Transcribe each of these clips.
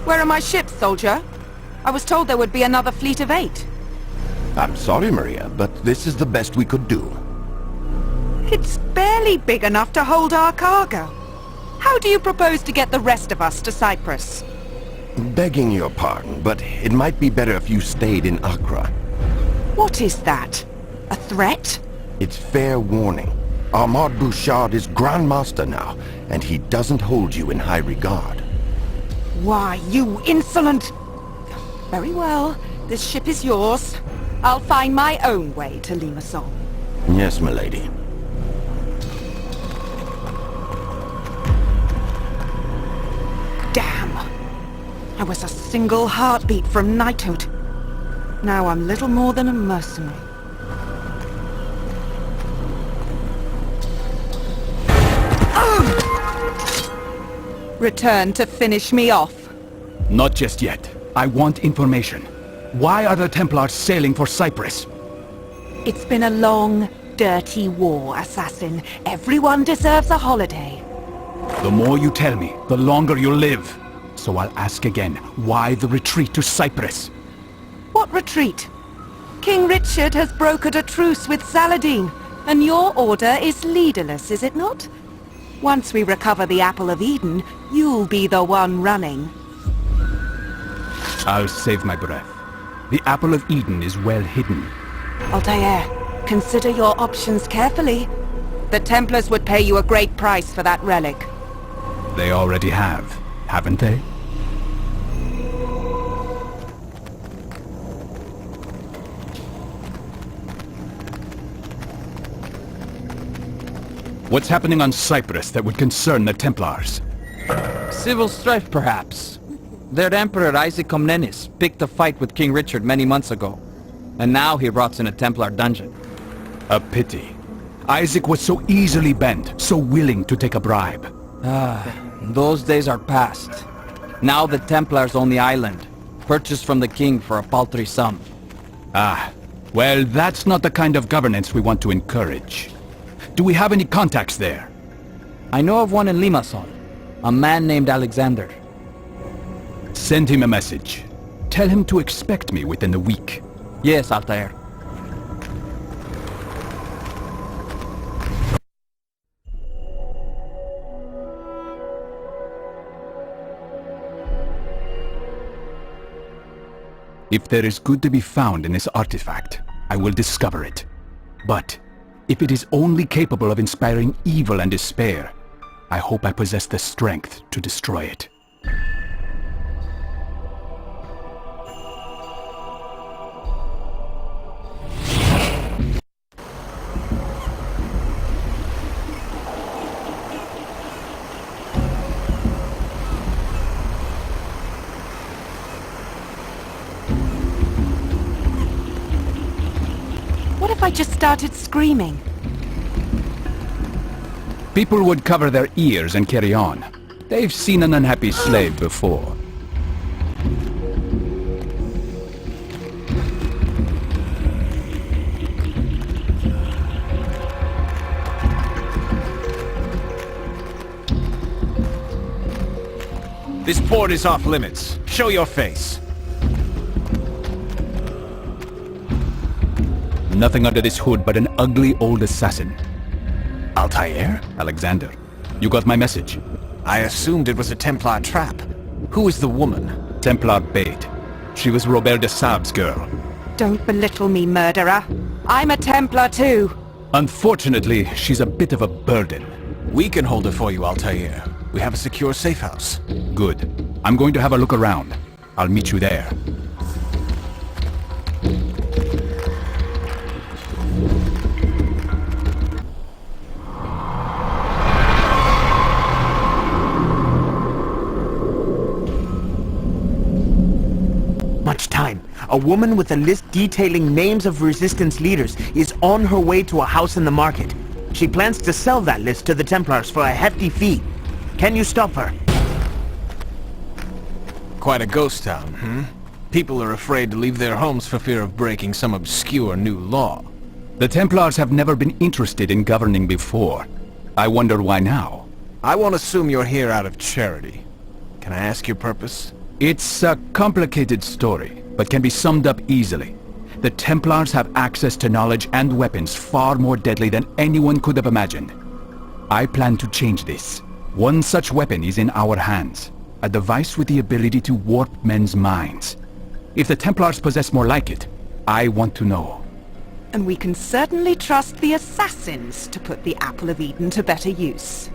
Where are my ships, soldier? I was told there would be another fleet of 8. I'm sorry, Maria, but this is the best we could do. It's barely big enough to hold our cargo. How do you propose to get the rest of us to Cyprus? Begging your pardon, but it might be better if you stayed in Accra. What is that? A threat? It's fair warning. Ahmad Bouchard is Grand Master now, and he doesn't hold you in high regard. Why, you insolent... Very well. This ship is yours. I'll find my own way to Limassol. Yes, milady. Damn! I was a single heartbeat from knighthood. Now I'm little more than a mercenary. Return to finish me off. Not just yet. I want information. Why are the Templars sailing for Cyprus? It's been a long, dirty war, assassin. Everyone deserves a holiday. The more you tell me, the longer you'll live. So I'll ask again, why the retreat to Cyprus? What retreat? King Richard has brokered a truce with Saladin, and your order is leaderless, is it not? Once we recover the Apple of Eden, you'll be the one running. I'll save my breath. The Apple of Eden is well hidden. Altair, consider your options carefully. The Templars would pay you a great price for that relic. They already have, haven't they? What's happening on Cyprus that would concern the Templars? Civil strife, perhaps. Their Emperor Isaac Comnenus picked a fight with King Richard many months ago, and now he rots in a Templar dungeon. A pity. Isaac was so easily bent, so willing to take a bribe. Those days are past. Now the Templars own the island, purchased from the king for a paltry sum. Well, that's not the kind of governance we want to encourage. Do we have any contacts there? I know of one in Limassol, a man named Alexander. Send him a message. Tell him to expect me within a week. Yes, Altair. If there is good to be found in this artifact, I will discover it. But if it is only capable of inspiring evil and despair, I hope I possess the strength to destroy it. What if I just started screaming? People would cover their ears and carry on. They've seen an unhappy slave before. This port is off limits. Show your face. Nothing under this hood but an ugly old assassin. Altair? Alexander, you got my message. I assumed it was a Templar trap. Who is the woman? Templar bait. She was Robert de Sab's girl. Don't belittle me, murderer. I'm a Templar too. Unfortunately, she's a bit of a burden. We can hold her for you, Altair. We have a secure safe house. Good. I'm going to have a look around. I'll meet you there. Much time. A woman with a list detailing names of resistance leaders is on her way to a house in the market. She plans to sell that list to the Templars for a hefty fee. Can you stop her? Quite a ghost town, hmm? People are afraid to leave their homes for fear of breaking some obscure new law. The Templars have never been interested in governing before. I wonder why now. I won't assume you're here out of charity. Can I ask your purpose? It's a complicated story, but can be summed up easily. The Templars have access to knowledge and weapons far more deadly than anyone could have imagined. I plan to change this. One such weapon is in our hands. A device with the ability to warp men's minds. If the Templars possess more like it, I want to know. And we can certainly trust the assassins to put the Apple of Eden to better use.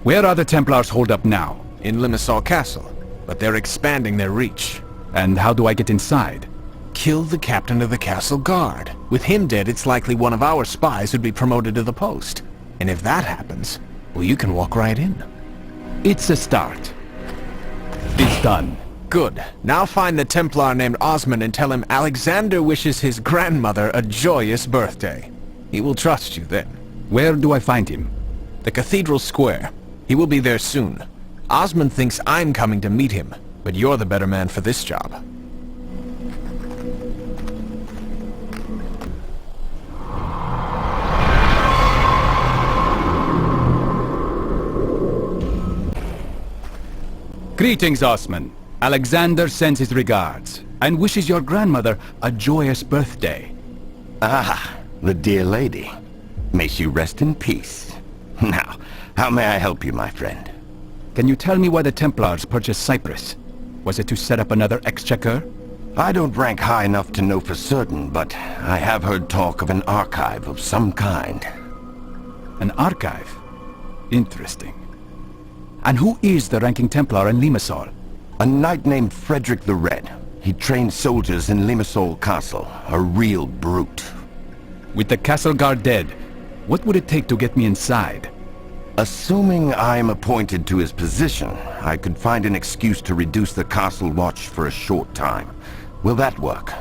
Where are the Templars holed up now? In Limassol Castle, but they're expanding their reach. And how do I get inside? Kill the captain of the castle guard. With him dead, it's likely one of our spies would be promoted to the post. And if that happens, well, you can walk right in. It's a start. It's done. Good. Now find the Templar named Osmond and tell him Alexander wishes his grandmother a joyous birthday. He will trust you then. Where do I find him? The Cathedral Square. He will be there soon. Osmond thinks I'm coming to meet him, but you're the better man for this job. Greetings, Osman. Alexander sends his regards, and wishes your grandmother a joyous birthday. Ah, the dear lady. May she rest in peace. Now, how may I help you, my friend? Can you tell me why the Templars purchased Cyprus? Was it to set up another exchequer? I don't rank high enough to know for certain, but I have heard talk of an archive of some kind. An archive? Interesting. And who is the ranking Templar in Limassol? A knight named Frederick the Red. He trained soldiers in Limassol Castle. A real brute. With the castle guard dead, what would it take to get me inside? Assuming I am appointed to his position, I could find an excuse to reduce the castle watch for a short time. Will that work?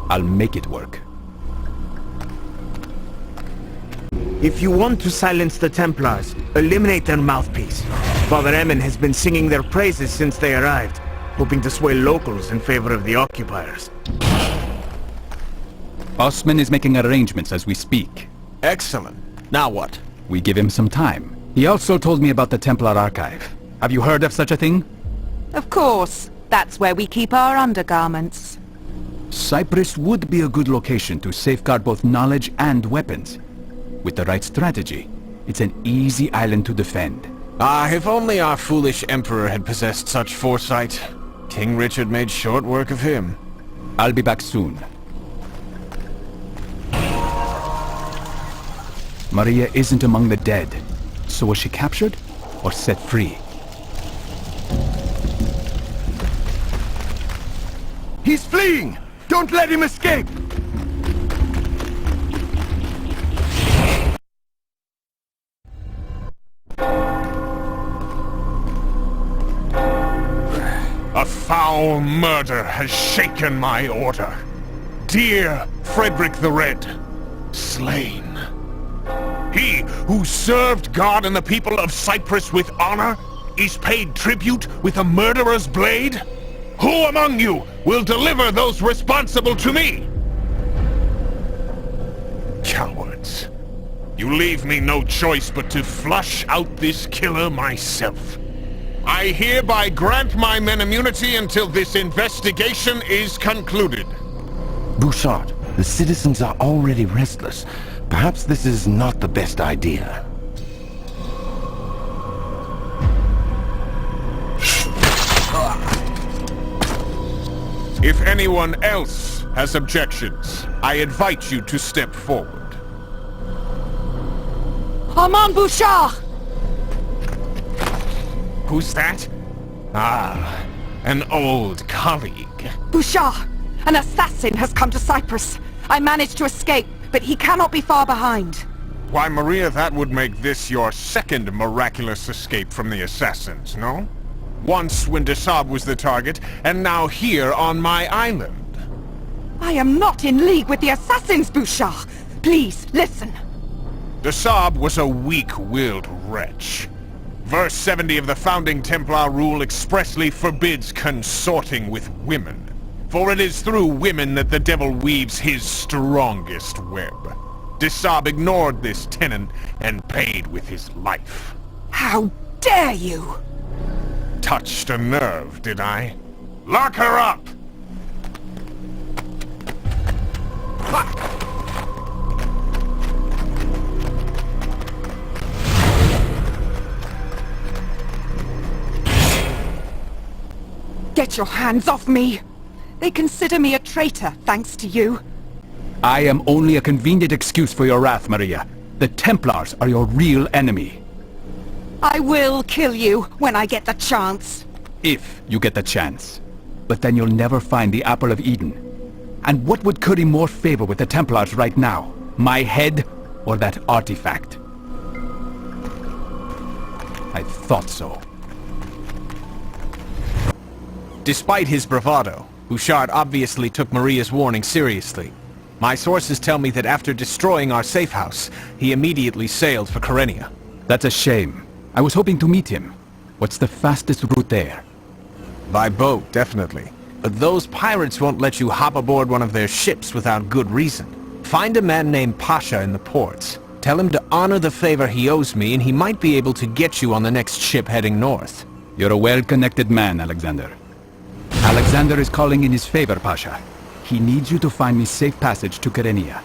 I'll make it work. If you want to silence the Templars, eliminate their mouthpiece. Father Emin has been singing their praises since they arrived, hoping to sway locals in favor of the occupiers. Osman is making arrangements as we speak. Excellent. Now what? We give him some time. He also told me about the Templar archive. Have you heard of such a thing? Of course. That's where we keep our undergarments. Cyprus would be a good location to safeguard both knowledge and weapons. With the right strategy, it's an easy island to defend. Ah, if only our foolish emperor had possessed such foresight. King Richard made short work of him. I'll be back soon. Maria isn't among the dead. So was she captured or set free? He's fleeing! Don't let him escape! A foul murder has shaken my order. Dear Frederick the Red, slain. He who served God and the people of Cyprus with honor is paid tribute with a murderer's blade? Who among you will deliver those responsible to me? Cowards. You leave me no choice but to flush out this killer myself. I hereby grant my men immunity until this investigation is concluded. Bouchard, the citizens are already restless. Perhaps this is not the best idea. If anyone else has objections, I invite you to step forward. Armand Bouchard! Who's that? Ah, an old colleague. Bouchard! An assassin has come to Cyprus. I managed to escape, but he cannot be far behind. Why, Maria, that would make this your second miraculous escape from the assassins, no? Once when Desab was the target, and now here on my island. I am not in league with the assassins, Bouchard! Please, listen. Desab was a weak-willed wretch. Verse 70 of the founding Templar rule expressly forbids consorting with women. For it is through women that the devil weaves his strongest web. Desab ignored this tenet and paid with his life. How dare you! Touched a nerve, did I? Lock her up! Get your hands off me! They consider me a traitor, thanks to you. I am only a convenient excuse for your wrath, Maria. The Templars are your real enemy. I will kill you when I get the chance. If you get the chance. But then you'll never find the Apple of Eden. And what would curry more favor with the Templars right now? My head or that artifact? I thought so. Despite his bravado, Bouchard obviously took Maria's warning seriously. My sources tell me that after destroying our safe house, he immediately sailed for Kyrenia. That's a shame. I was hoping to meet him. What's the fastest route there? By boat, definitely. But those pirates won't let you hop aboard one of their ships without good reason. Find a man named Pasha in the ports. Tell him to honor the favor he owes me, and he might be able to get you on the next ship heading north. You're a well-connected man, Alexander. Alexander is calling in his favor, Pasha. He needs you to find me safe passage to Kyrenia.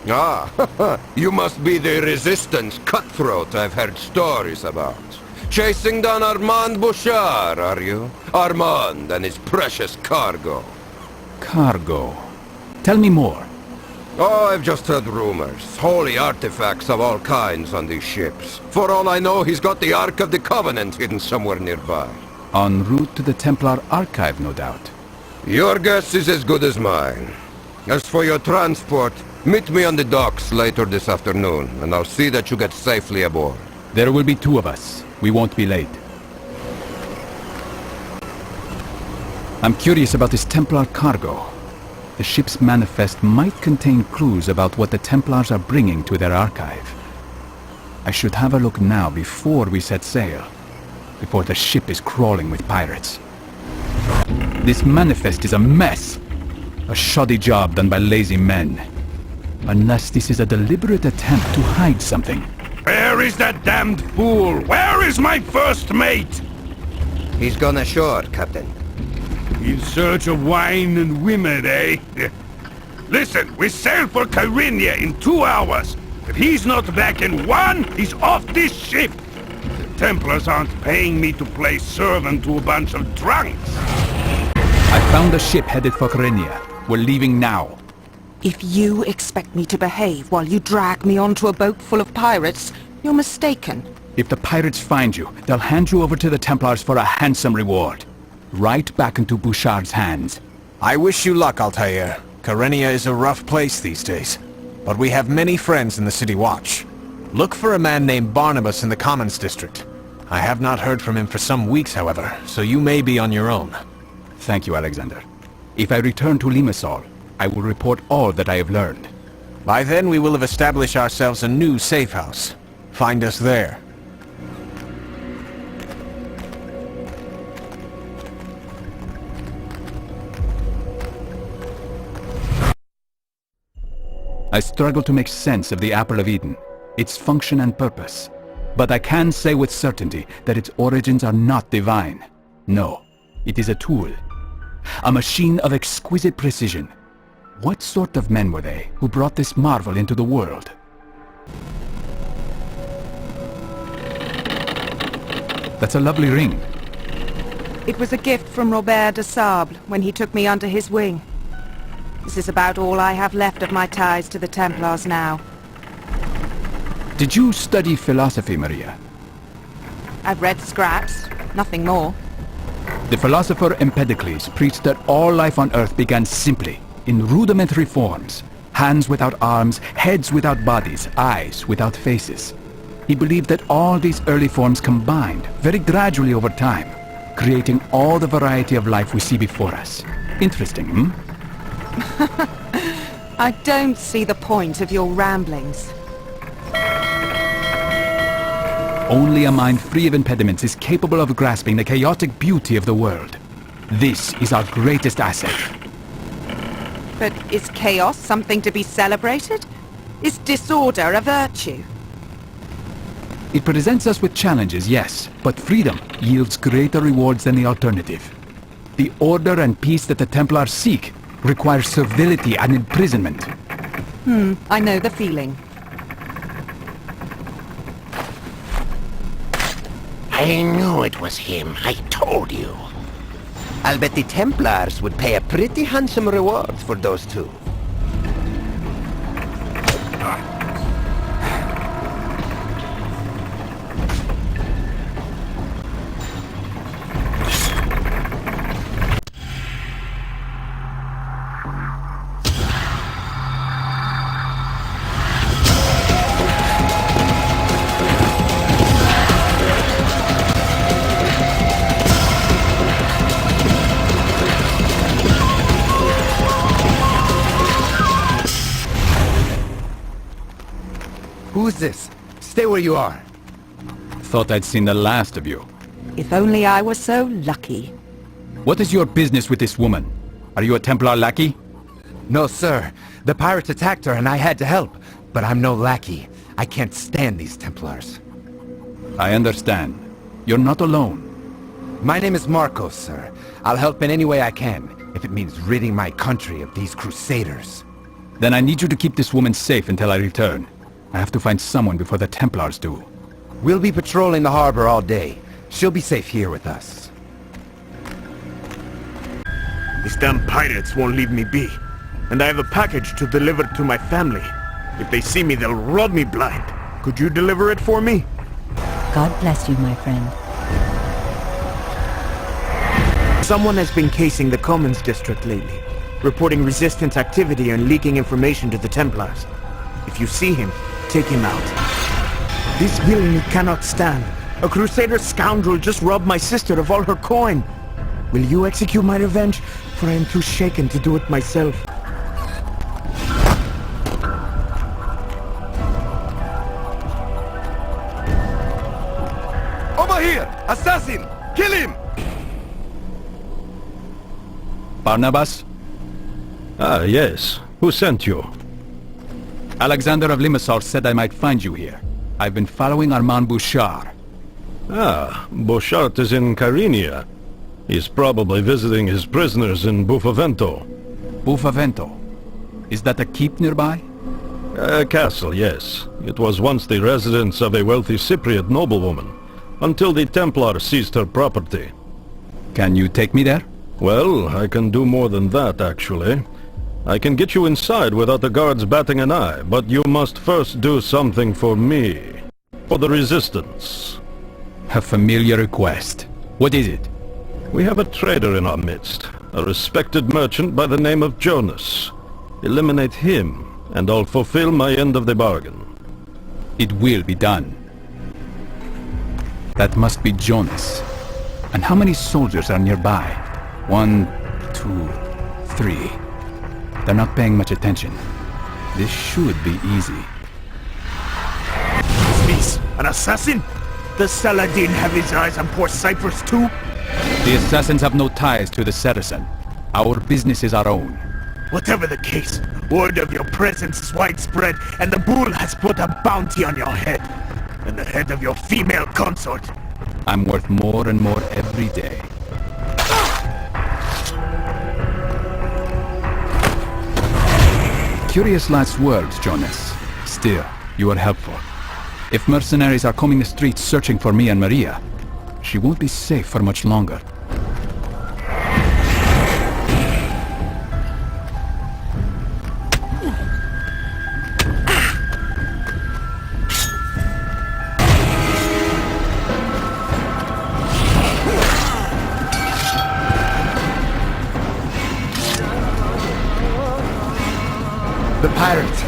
Ah, you must be the Resistance cutthroat I've heard stories about. Chasing down Armand Bouchard, are you? Armand and his precious cargo. Cargo. Tell me more. Oh, I've just heard rumors. Holy artifacts of all kinds on these ships. For all I know, he's got the Ark of the Covenant hidden somewhere nearby. En route to the Templar Archive, no doubt. Your guess is as good as mine. As for your transport, meet me on the docks later this afternoon, and I'll see that you get safely aboard. There will be two of us. We won't be late. I'm curious about this Templar cargo. The ship's manifest might contain clues about what the Templars are bringing to their archive. I should have a look now before we set sail. Before the ship is crawling with pirates. This manifest is a mess. A shoddy job done by lazy men. Unless this is a deliberate attempt to hide something. Where is that damned fool? Where is my first mate? He's gone ashore, Captain. In search of wine and women, eh? Listen, we sail for Kyrenia in 2 hours. If he's not back in 1, he's off this ship. The Templars aren't paying me to play servant to a bunch of drunks. I found a ship headed for Kyrenia. We're leaving now. If you expect me to behave while you drag me onto a boat full of pirates, you're mistaken. If the pirates find you, they'll hand you over to the Templars for a handsome reward. Right back into Bouchard's hands. I wish you luck, Altair. Kyrenia is a rough place these days. But we have many friends in the City Watch. Look for a man named Barnabas in the Commons District. I have not heard from him for some weeks, however, so you may be on your own. Thank you, Alexander. If I return to Limassol, I will report all that I have learned. By then we will have established ourselves a new safe house. Find us there. I struggle to make sense of the Apple of Eden, its function and purpose. But I can say with certainty that its origins are not divine. No, it is a tool. A machine of exquisite precision. What sort of men were they who brought this marvel into the world? That's a lovely ring. It was a gift from Robert de Sable when he took me under his wing. This is about all I have left of my ties to the Templars now. Did you study philosophy, Maria? I've read scraps, nothing more. The philosopher Empedocles preached that all life on Earth began simply, in rudimentary forms. Hands without arms, heads without bodies, eyes without faces. He believed that all these early forms combined, very gradually over time, creating all the variety of life we see before us. Interesting, hmm? I don't see the point of your ramblings. Only a mind free of impediments is capable of grasping the chaotic beauty of the world. This is our greatest asset. But is chaos something to be celebrated? Is disorder a virtue? It presents us with challenges, yes, but freedom yields greater rewards than the alternative. The order and peace that the Templars seek requires servility and imprisonment. I know the feeling. I knew it was him. I told you. I'll bet the Templars would pay a pretty handsome reward for those two. Who's this? Stay where you are. Thought I'd seen the last of you. If only I were so lucky. What is your business with this woman? Are you a Templar lackey? No, sir. The pirates attacked her and I had to help. But I'm no lackey. I can't stand these Templars. I understand. You're not alone. My name is Marcos, sir. I'll help in any way I can, if it means ridding my country of these crusaders. Then I need you to keep this woman safe until I return. I have to find someone before the Templars do. We'll be patrolling the harbor all day. She'll be safe here with us. These damn pirates won't leave me be. And I have a package to deliver to my family. If they see me, they'll rob me blind. Could you deliver it for me? God bless you, my friend. Someone has been casing the Commons district lately, reporting resistance activity and leaking information to the Templars. If you see him, take him out. This villainy cannot stand. A Crusader scoundrel just robbed my sister of all her coin. Will you execute my revenge? For I am too shaken to do it myself. Over here! Assassin! Kill him! Barnabas? Ah, yes. Who sent you? Alexander of Limassol said I might find you here. I've been following Armand Bouchard. Ah, Bouchard is in Carenia. He's probably visiting his prisoners in Buffavento. Buffavento? Is that a keep nearby? A castle, yes. It was once the residence of a wealthy Cypriot noblewoman, until the Templars seized her property. Can you take me there? Well, I can do more than that, actually. I can get you inside without the guards batting an eye, but you must first do something for me. For the Resistance. A familiar request. What is it? We have a trader in our midst, a respected merchant by the name of Jonas. Eliminate him, and I'll fulfill my end of the bargain. It will be done. That must be Jonas. And how many soldiers are nearby? 1, 2, 3. They're not paying much attention. This should be easy. Is this an assassin? Does Saladin have his eyes on poor Cyprus too? The assassins have no ties to the Saracen. Our business is our own. Whatever the case, word of your presence is widespread, and the bull has put a bounty on your head. And the head of your female consort. I'm worth more and more every day. Curious last words, Jonas. Still, you are helpful. If mercenaries are combing the streets searching for me and Maria, she won't be safe for much longer. The pirates!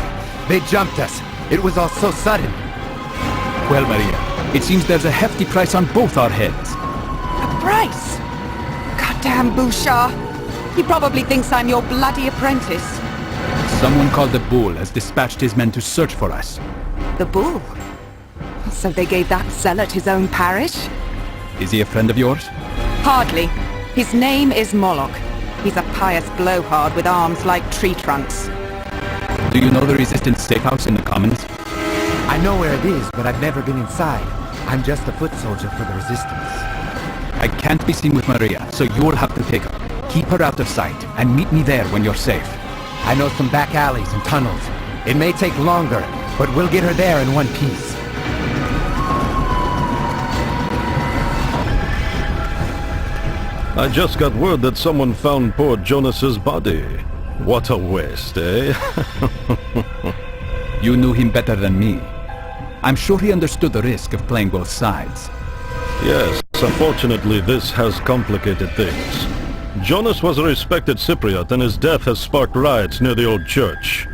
They jumped us! It was all so sudden! Well, Maria, it seems there's a hefty price on both our heads. A price? Goddamn Bouchard! He probably thinks I'm your bloody apprentice. Someone called the Bull has dispatched his men to search for us. The bull? So they gave that zealot his own parish? Is he a friend of yours? Hardly. His name is Moloch. He's a pious blowhard with arms like tree trunks. Do you know the Resistance Steakhouse in the Commons? I know where it is, but I've never been inside. I'm just a foot soldier for the Resistance. I can't be seen with Maria, so you'll have to take her. Keep her out of sight, and meet me there when you're safe. I know some back alleys and tunnels. It may take longer, but we'll get her there in one piece. I just got word that someone found poor Jonas's body. What a waste, eh? You knew him better than me. I'm sure he understood the risk of playing both sides. Yes, unfortunately this has complicated things. Jonas was a respected Cypriot and his death has sparked riots near the old church.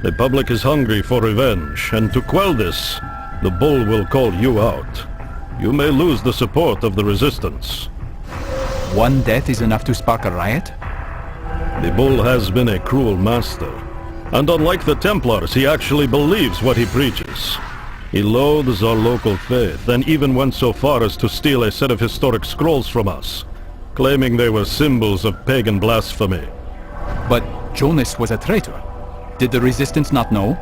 The public is hungry for revenge, and to quell this, the bull will call you out. You may lose the support of the resistance. One death is enough to spark a riot? The bull has been a cruel master, and unlike the Templars, he actually believes what he preaches. He loathes our local faith, and even went so far as to steal a set of historic scrolls from us, claiming they were symbols of pagan blasphemy. But Jonas was a traitor. Did the resistance not know?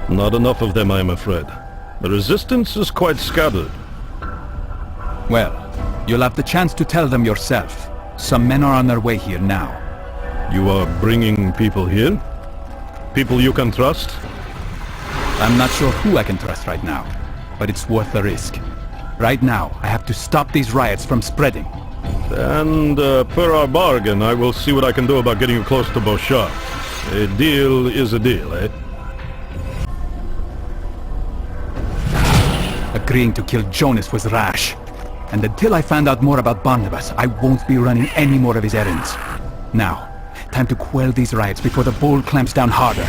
Not enough of them, I'm afraid. The resistance is quite scattered. Well, you'll have the chance to tell them yourself. Some men are on their way here now. You are bringing people here? People you can trust? I'm not sure who I can trust right now, but it's worth the risk. Right now, I have to stop these riots from spreading. And per our bargain, I will see what I can do about getting you close to Bouchard. A deal is a deal, eh? Agreeing to kill Jonas was rash. And until I find out more about Barnabas, I won't be running any more of his errands. Now, time to quell these riots before the bull clamps down harder.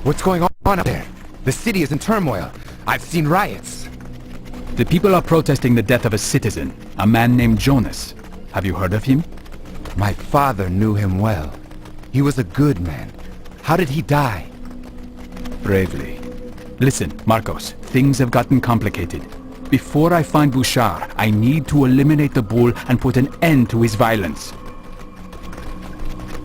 What's going on up there? The city is in turmoil. I've seen riots. The people are protesting the death of a citizen, a man named Jonas. Have you heard of him? My father knew him well. He was a good man. How did he die? Bravely. Listen, Marcos, things have gotten complicated. Before I find Bouchard, I need to eliminate the bull and put an end to his violence.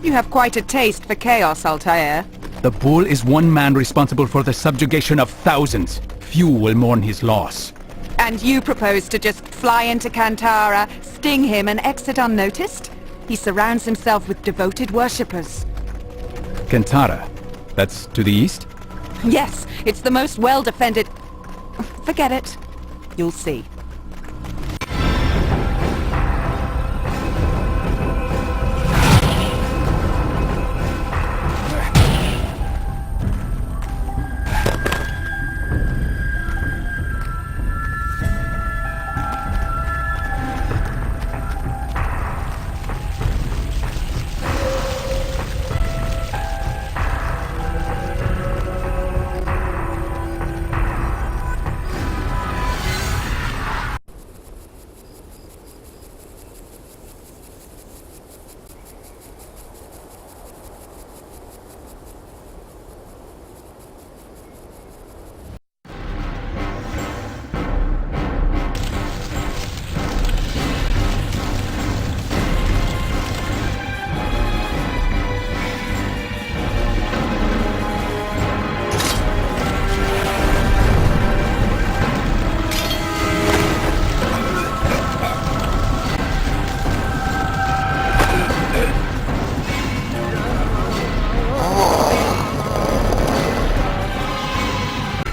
You have quite a taste for chaos, Altair. The bull is one man responsible for the subjugation of thousands. Few will mourn his loss. And you propose to just fly into Kantara, sting him and exit unnoticed? He surrounds himself with devoted worshippers. Kantara? That's to the east? Yes, it's the most well-defended... Forget it. You'll see.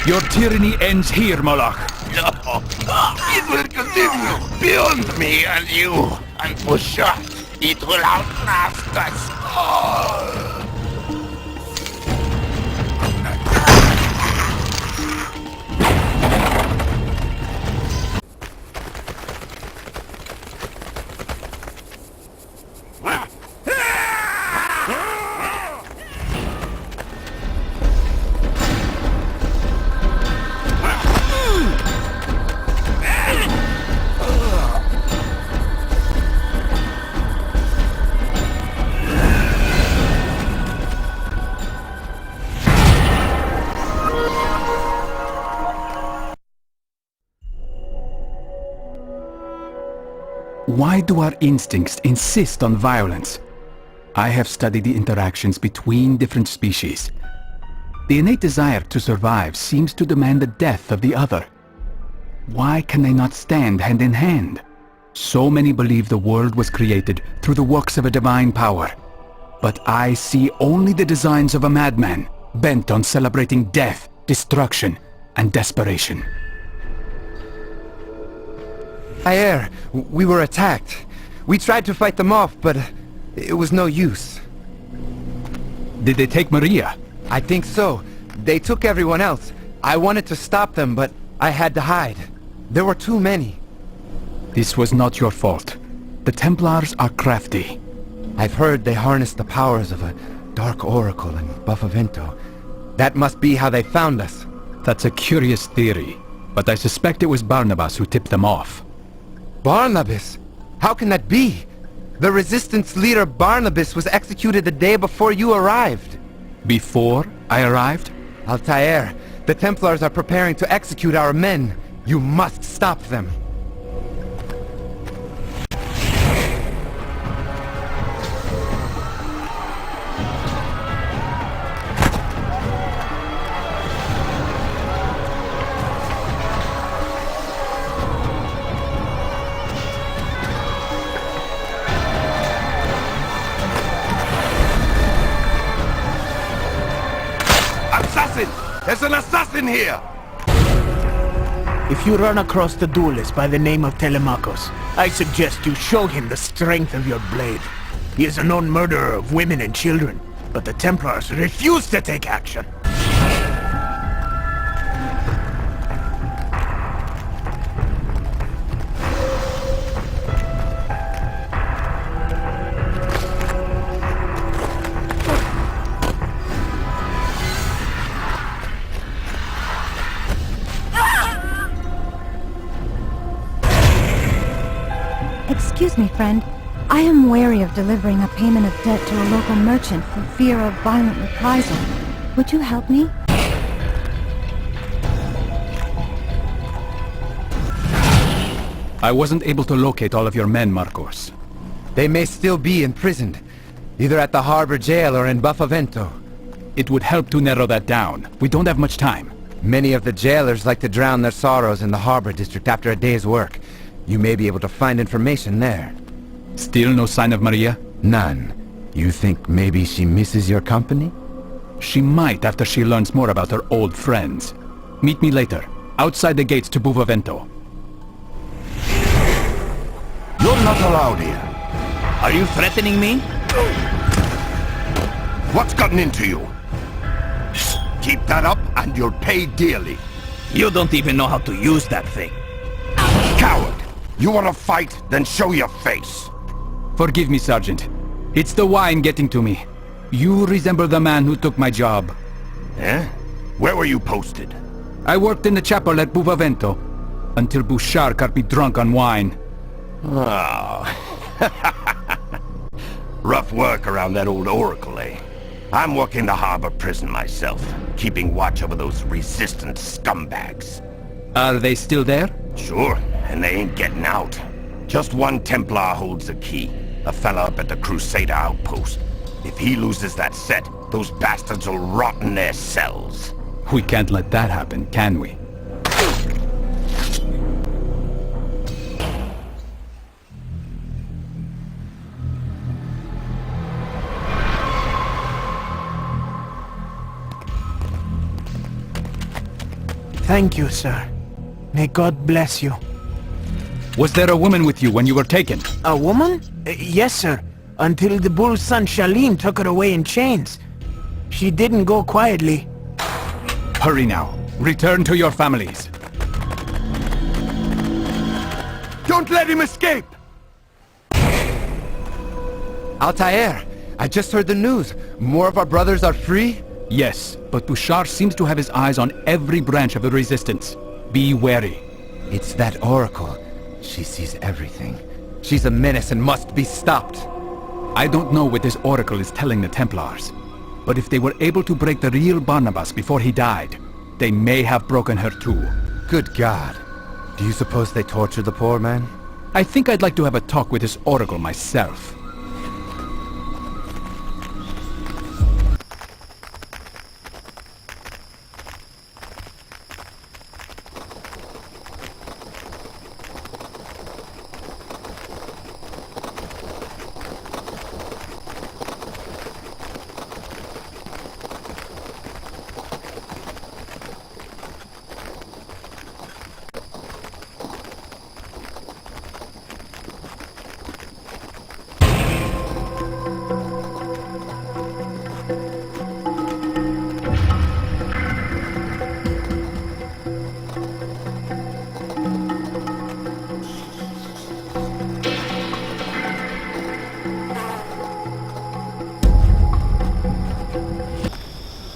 Your tyranny ends here, Moloch. No, it will continue beyond me and you, and for sure, it will outlast us all. Why do our instincts insist on violence? I have studied the interactions between different species. The innate desire to survive seems to demand the death of the other. Why can they not stand hand in hand? So many believe the world was created through the works of a divine power. But I see only the designs of a madman, bent on celebrating death, destruction, and desperation. Ayer, we were attacked. We tried to fight them off, but it was no use. Did they take Maria? I think so. They took everyone else. I wanted to stop them, but I had to hide. There were too many. This was not your fault. The Templars are crafty. I've heard they harnessed the powers of a dark oracle in Buffavento. That must be how they found us. That's a curious theory, but I suspect it was Barnabas who tipped them off. Barnabas? How can that be? The Resistance leader Barnabas was executed the day before you arrived. Before I arrived? Altair, the Templars are preparing to execute our men. You must stop them. Assassin! There's an assassin here! If you run across the duelist by the name of Telemachus, I suggest you show him the strength of your blade. He is a known murderer of women and children, but the Templars refuse to take action. Excuse me, friend. I am wary of delivering a payment of debt to a local merchant for fear of violent reprisal. Would you help me? I wasn't able to locate all of your men, Marcos. They may still be imprisoned, either at the harbor jail or in Buffavento. It would help to narrow that down. We don't have much time. Many of the jailers like to drown their sorrows in the harbor district after a day's work. You may be able to find information there. Still no sign of Maria? None. You think maybe she misses your company? She might after she learns more about her old friends. Meet me later, outside the gates to Buffavento. You're not allowed here. Are you threatening me? What's gotten into you? Keep that up and you'll pay dearly. You don't even know how to use that thing. Coward! You want to fight? Then show your face. Forgive me, Sergeant. It's the wine getting to me. You resemble the man who took my job. Eh? Where were you posted? I worked in the chapel at Buffavento, until Bouchard got me drunk on wine. Oh. Rough work around that old oracle, eh? I'm working the harbor prison myself, keeping watch over those resistant scumbags. Are they still there? Sure, and they ain't getting out. Just one Templar holds the key, a fella up at the Crusader outpost. If he loses that set, those bastards will rot in their cells. We can't let that happen, can we? Thank you, sir. May God bless you. Was there a woman with you when you were taken? A woman? Yes, sir. Until the bull's son Shalim took her away in chains. She didn't go quietly. Hurry now. Return to your families. Don't let him escape! Altair, I just heard the news. More of our brothers are free? Yes, but Bouchard seems to have his eyes on every branch of the Resistance. Be wary. It's that oracle. She sees everything. She's a menace and must be stopped. I don't know what this oracle is telling the Templars, but if they were able to break the real Barnabas before he died, they may have broken her too. Good God. Do you suppose they tortured the poor man? I think I'd like to have a talk with this oracle myself.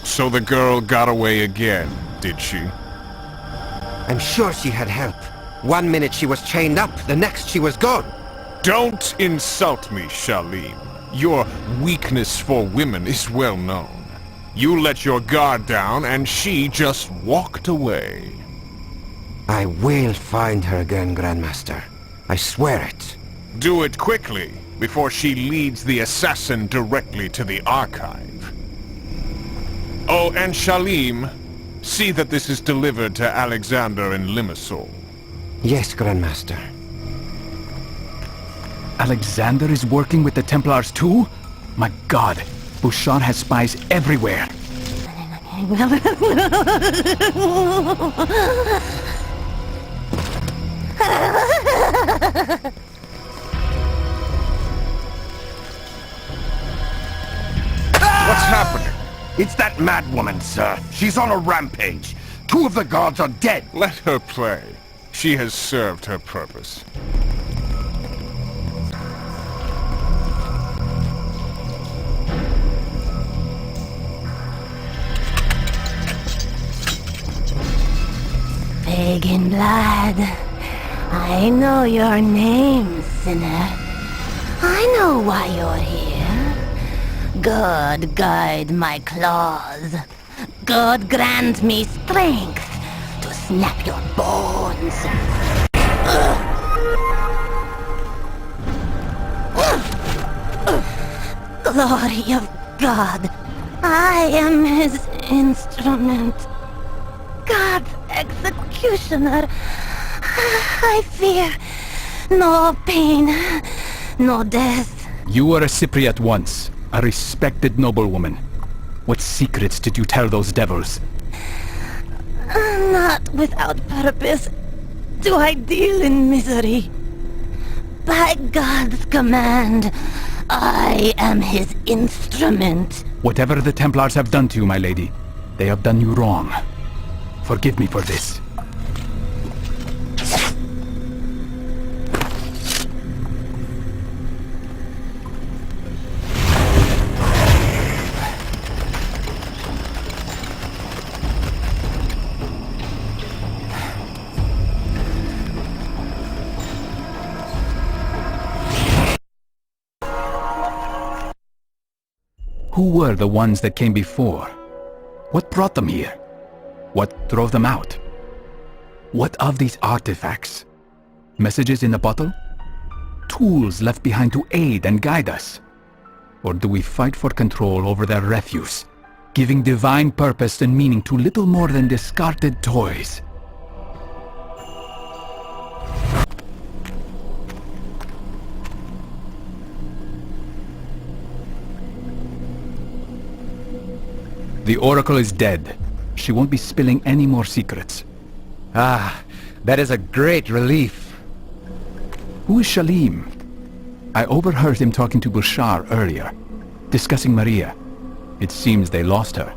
So the girl got away again, did she? I'm sure she had help. 1 minute she was chained up, the next she was gone. Don't insult me, Shalim. Your weakness for women is well known. You let your guard down and she just walked away. I will find her again, Grandmaster. I swear it. Do it quickly, before she leads the assassin directly to the archive. Oh, and Shalim, see that this is delivered to Alexander in Limassol. Yes, Grandmaster. Alexander is working with the Templars too? My god, Bouchard has spies everywhere. What's happening? It's that mad woman, sir. She's on a rampage. 2 of the guards are dead. Let her play. She has served her purpose. Pagan blood. I know your name, sinner. I know why you're here. God guide my claws. God grant me strength to snap your bones. Glory of God, I am his instrument. God's executioner. I fear no pain, no death. You were a Cypriot once, a respected noblewoman. What secrets did you tell those devils? Not without purpose do I deal in misery. By God's command, I am his instrument. Whatever the Templars have done to you, my lady, they have done you wrong. Forgive me for this. Who were the ones that came before? What brought them here? What drove them out? What of these artifacts? Messages in a bottle? Tools left behind to aid and guide us? Or do we fight for control over their refuse, giving divine purpose and meaning to little more than discarded toys? The Oracle is dead. She won't be spilling any more secrets. Ah, that is a great relief. Who is Shalim? I overheard him talking to Bouchard earlier, discussing Maria. It seems they lost her.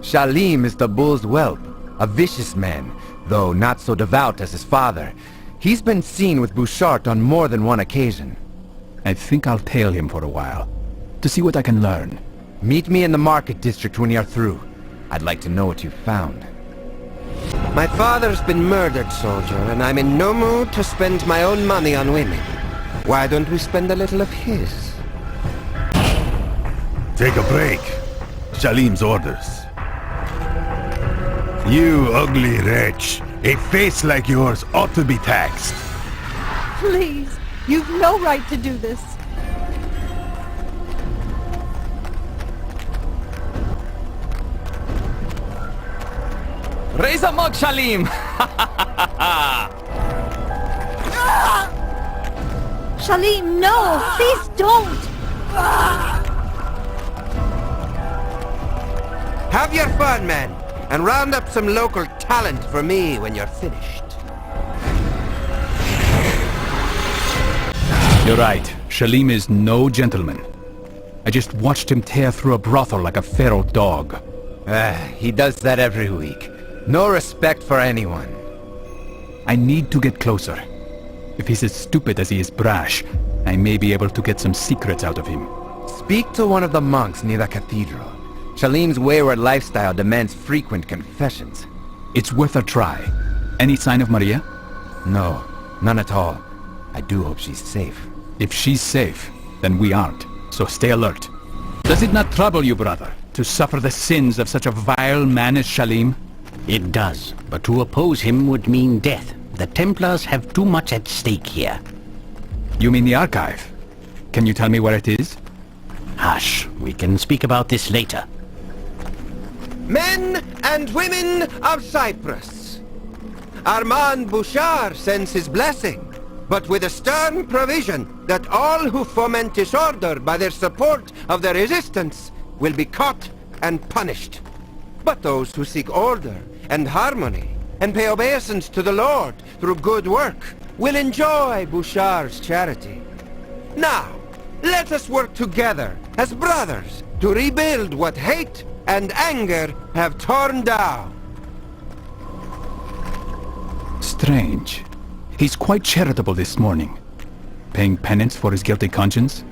Shalim is the bull's whelp, a vicious man, though not so devout as his father. He's been seen with Bouchard on more than one occasion. I think I'll tail him for a while, to see what I can learn. Meet me in the market district when you're through. I'd like to know what you've found. My father's been murdered, soldier, and I'm in no mood to spend my own money on women. Why don't we spend a little of his? Take a break. Shalim's orders. You ugly wretch. A face like yours ought to be taxed. Please, You've no right to do this. Raise a mug, Shalim! Shalim, no! Please don't! Have your fun, men, and round up some local talent for me when you're finished. You're right. Shalim is no gentleman. I just watched him tear through a brothel like a feral dog. He does that every week. No respect for anyone. I need to get closer. If he's as stupid as he is brash, I may be able to get some secrets out of him. Speak to one of the monks near the cathedral. Shalim's wayward lifestyle demands frequent confessions. It's worth a try. Any sign of Maria? No, none at all. I do hope she's safe. If she's safe, then we aren't. So stay alert. Does it not trouble you, brother, to suffer the sins of such a vile man as Shalim? It does, but to oppose him would mean death. The Templars have too much at stake here. You mean the archive? Can you tell me where it is? Hush, we can speak about this later. Men and women of Cyprus, Armand Bouchard sends his blessing, but with a stern provision that all who foment disorder by their support of the resistance will be caught and punished. But those who seek order and harmony and pay obeisance to the Lord through good work will enjoy Bouchard's charity. Now, let us work together as brothers to rebuild what hate and anger have torn down. Strange. He's quite charitable this morning. Paying penance for his guilty conscience?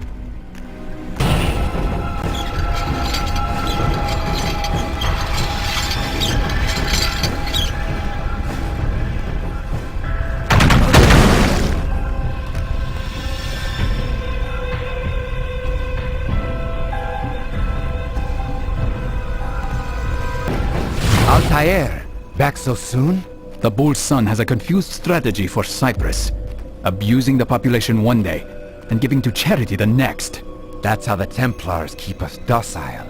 Altair, back so soon? The bull's son has a confused strategy for Cyprus. Abusing the population one day, and giving to charity the next. That's how the Templars keep us docile.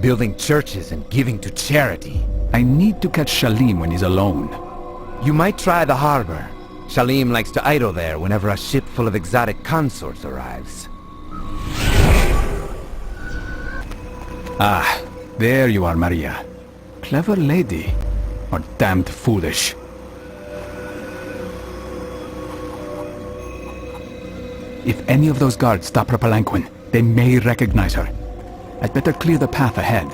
Building churches and giving to charity. I need to catch Shalim when he's alone. You might try the harbor. Shalim likes to idle there whenever a ship full of exotic consorts arrives. Ah, there you are, Maria. Clever lady, or damned foolish. If any of those guards stop her palanquin, they may recognize her. I'd better clear the path ahead.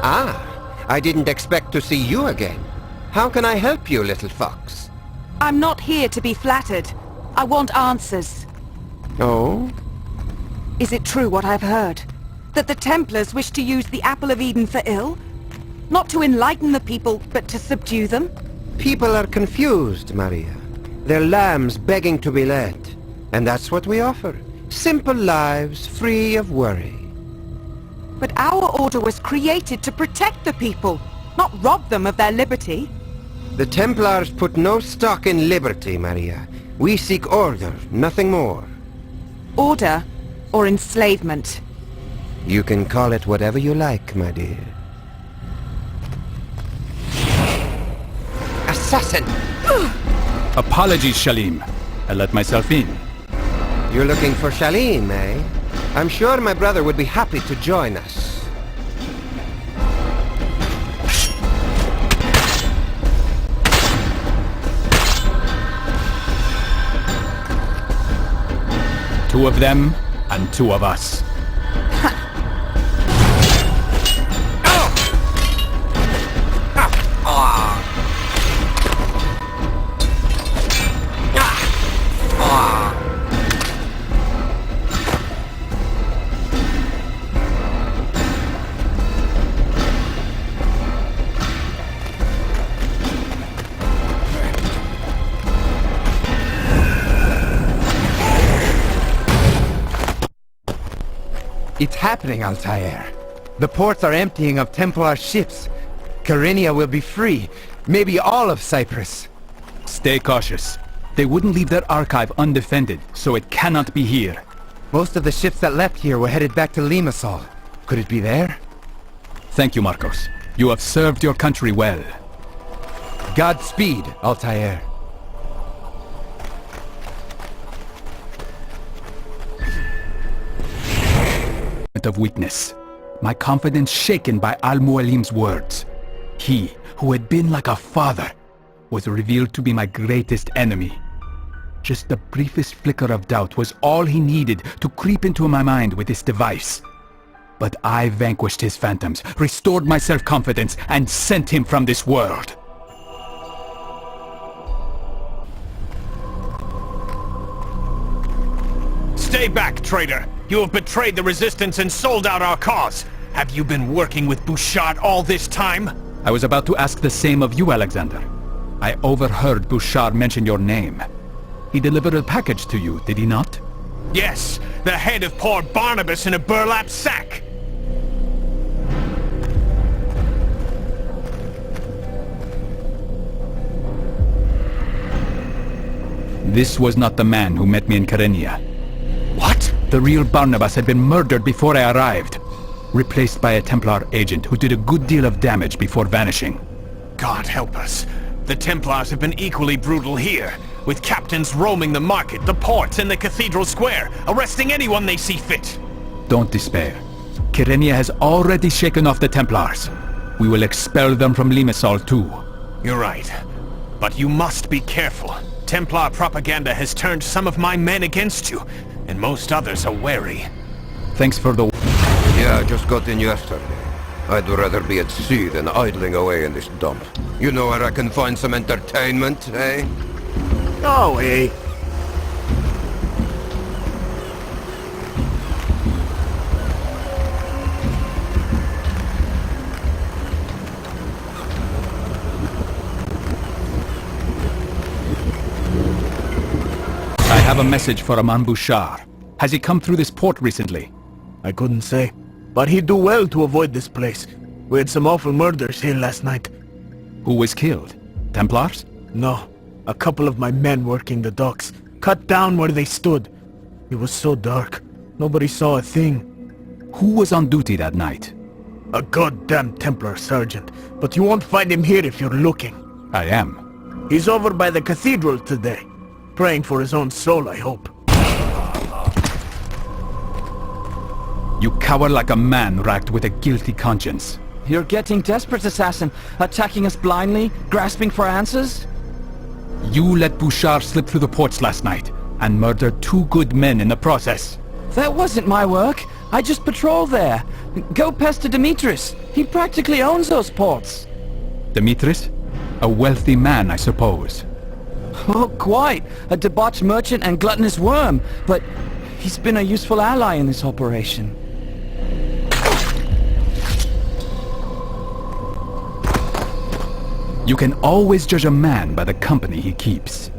Ah, I didn't expect to see you again. How can I help you, little fox? I'm not here to be flattered. I want answers. Oh? Is it true what I've heard? That the Templars wish to use the Apple of Eden for ill? Not to enlighten the people, but to subdue them? People are confused, Maria. They're lambs begging to be led. And that's what we offer. Simple lives, free of worry. But our order was created to protect the people, not rob them of their liberty. The Templars put no stock in liberty, Maria. We seek order, nothing more. Order or enslavement? You can call it whatever you like, my dear. assassin! Apologies, Shalim. I let myself in. You're looking for Shalim, eh? I'm sure my brother would be happy to join us. Two of them, and two of us. It's happening, Altair. The ports are emptying of Templar ships. Kyrenia will be free. Maybe all of Cyprus. Stay cautious. They wouldn't leave their archive undefended, so it cannot be here. Most of the ships that left here were headed back to Limassol. Could it be there? Thank you, Marcos. You have served your country well. Godspeed, Altair. Of weakness. My confidence shaken by Al-Mualim's words. He, who had been like a father, was revealed to be my greatest enemy. Just the briefest flicker of doubt was all he needed to creep into my mind with this device. But I vanquished his phantoms, restored my self-confidence, and sent him from this world. Stay back, traitor! You have betrayed the Resistance and sold out our cause! Have you been working with Bouchard all this time? I was about to ask the same of you, Alexander. I overheard Bouchard mention your name. He delivered a package to you, did he not? Yes, the head of poor Barnabas in a burlap sack! This was not the man who met me in Kyrenia. What? The real Barnabas had been murdered before I arrived, replaced by a Templar agent who did a good deal of damage before vanishing. God help us. The Templars have been equally brutal here, with captains roaming the market, the ports, and the cathedral square, arresting anyone they see fit. Don't despair. Kyrenia has already shaken off the Templars. We will expel them from Limassol too. You're right. But you must be careful. Templar propaganda has turned some of my men against you, and most others are wary. Thanks for the... Yeah, I just got in yesterday. I'd rather be at sea than idling away in this dump. You know where I can find some entertainment, eh? Oh, eh? I have a message for Aman Bouchard. Has he come through this port recently? I couldn't say. But he'd do well to avoid this place. We had some awful murders here last night. Who was killed? Templars? No. A couple of my men working the docks. Cut down where they stood. It was so dark. Nobody saw a thing. Who was on duty that night? A goddamn Templar sergeant. But you won't find him here if you're looking. I am. He's over by the cathedral today. Praying for his own soul, I hope. You cower like a man racked with a guilty conscience. You're getting desperate, assassin. Attacking us blindly, grasping for answers? You let Bouchard slip through the ports last night, and murdered two good men in the process. That wasn't my work. I just patrolled there. Go pester Demetrius. He practically owns those ports. Demetrius? A wealthy man, I suppose. Oh, quite. A debauched merchant and gluttonous worm. But he's been a useful ally in this operation. You can always judge a man by the company he keeps.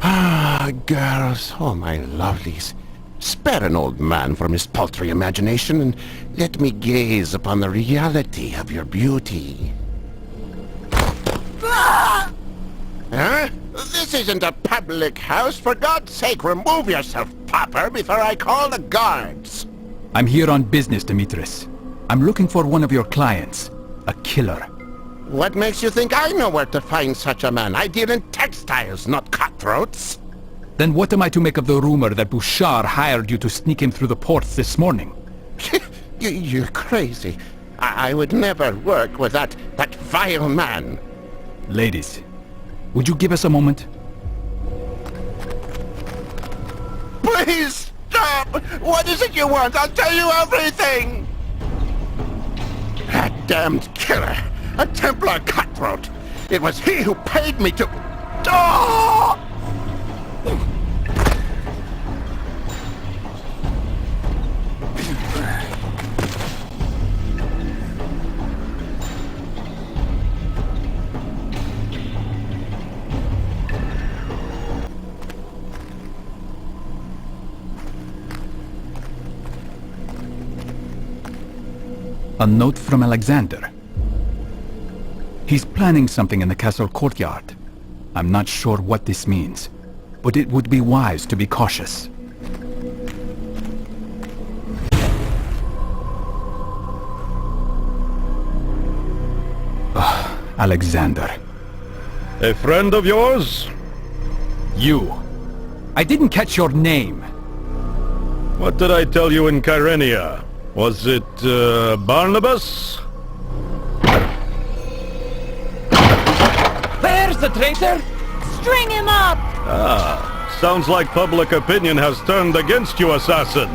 Ah, girls, oh my lovelies. Spare an old man from his paltry imagination and let me gaze upon the reality of your beauty. Huh? This isn't a public house. For God's sake, remove yourself, Popper, before I call the guards. I'm here on business, Demetrius. I'm looking for one of your clients. A killer. What makes you think I know where to find such a man? I deal in textiles, not cutthroats. Then what am I to make of the rumor that Bouchard hired you to sneak him through the ports this morning? You're crazy. I would never work with that vile man. Ladies, would you give us a moment? Please, stop! What is it you want? I'll tell you everything! That damned killer! A Templar cutthroat! It was he who paid me to... Oh! A note from Alexander. He's planning something in the castle courtyard. I'm not sure what this means, but it would be wise to be cautious. Alexander. A friend of yours? You. I didn't catch your name. What did I tell you in Kyrenia? Was it, Barnabas? There's the traitor! String him up! Ah, sounds like public opinion has turned against you, assassin.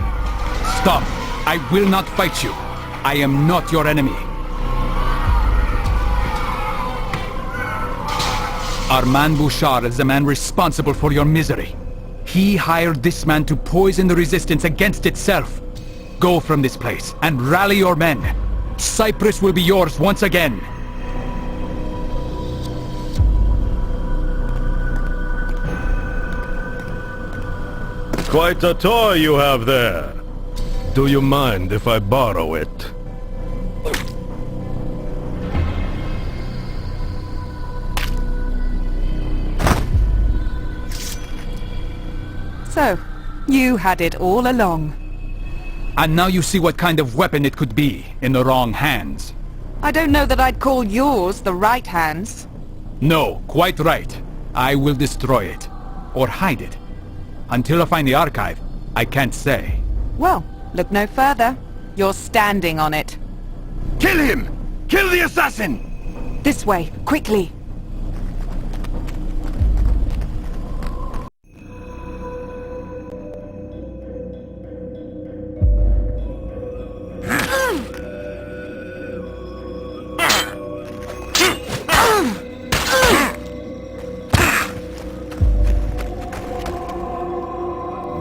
Stop! I will not fight you. I am not your enemy. Armand Bouchard is the man responsible for your misery. He hired this man to poison the resistance against itself. Go from this place and rally your men. Cyprus will be yours once again. Quite a toy you have there. Do you mind if I borrow it? So, you had it all along. And now you see what kind of weapon it could be in the wrong hands. I don't know that I'd call yours the right hands. No, quite right. I will destroy it. Or hide it. Until I find the archive, I can't say. Well, look no further. You're standing on it. Kill him! Kill the assassin! This way, quickly.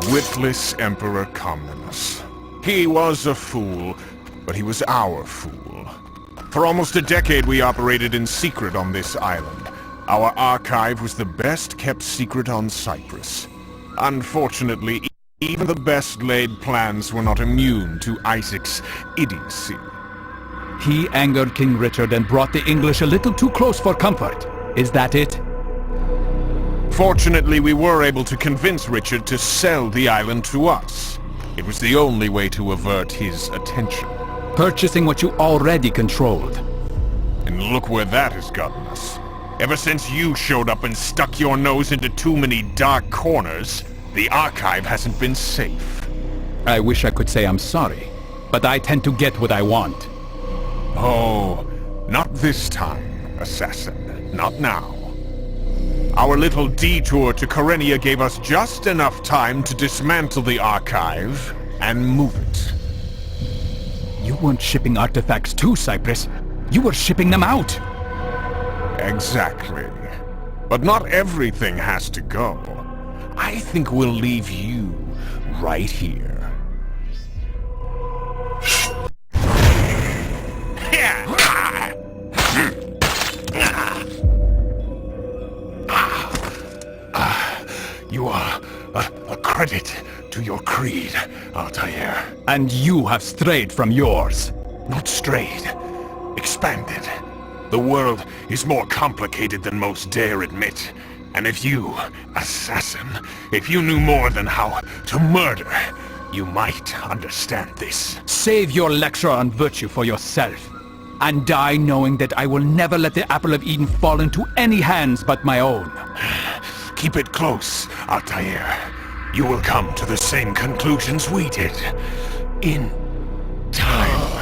Witless Emperor Comnenus. He was a fool, but he was our fool. For almost a decade we operated in secret on this island. Our archive was the best kept secret on Cyprus. Unfortunately, even the best laid plans were not immune to Isaac's idiocy. He angered King Richard and brought the English a little too close for comfort. Is that it? Fortunately, we were able to convince Richard to sell the island to us. It was the only way to avert his attention. Purchasing what you already controlled. And look where that has gotten us. Ever since you showed up and stuck your nose into too many dark corners, the archive hasn't been safe. I wish I could say I'm sorry, but I tend to get what I want. Oh, not this time, assassin. Not now. Our little detour to Kyrenia gave us just enough time to dismantle the archive and move it. You weren't shipping artifacts to Cyprus. You were shipping them out. Exactly. But not everything has to go. I think we'll leave you right here. You are a credit to your creed, Altair. And you have strayed from yours. Not strayed. Expanded. The world is more complicated than most dare admit. And if you, assassin, if you knew more than how to murder, you might understand this. Save your lecture on virtue for yourself. and die knowing that I will never let the Apple of Eden fall into any hands but my own. Keep it close, Altair. You will come to the same conclusions we did. In time.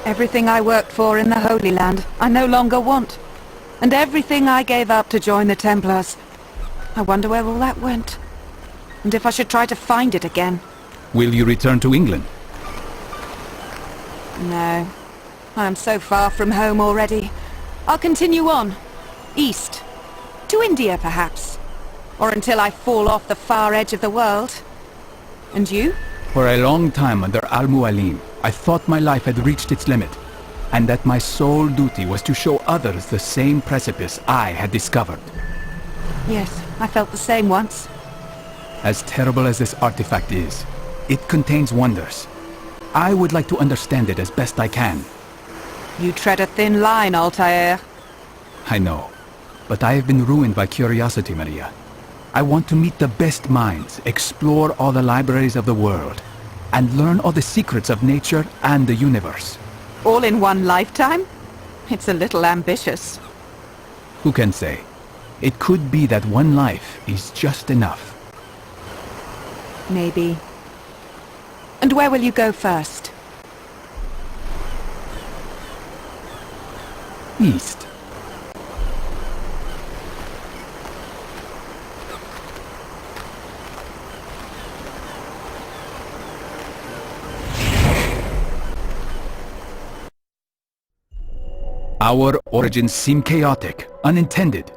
Everything I worked for in the Holy Land, I no longer want. And everything I gave up to join the Templars. I wonder where all that went. And if I should try to find it again. Will you return to England? No. I am so far from home already. I'll continue on. East. To India, perhaps. Or until I fall off the far edge of the world. And you? For a long time under Al-Mualim, I thought my life had reached its limit, and that my sole duty was to show others the same precipice I had discovered. Yes, I felt the same once. As terrible as this artifact is, it contains wonders. I would like to understand it as best I can. You tread a thin line, Altair. I know, but I have been ruined by curiosity, Maria. I want to meet the best minds, explore all the libraries of the world, and learn all the secrets of nature and the universe. All in one lifetime? It's a little ambitious. Who can say? It could be that one life is just enough. Maybe. And where will you go first? East. Our origins seem chaotic, unintended,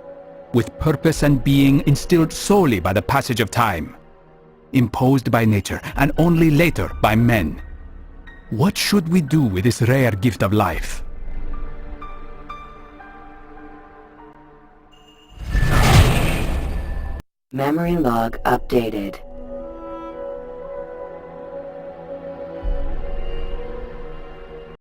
with purpose and being instilled solely by the passage of time, imposed by nature, and only later by men. What should we do with this rare gift of life? Memory log updated.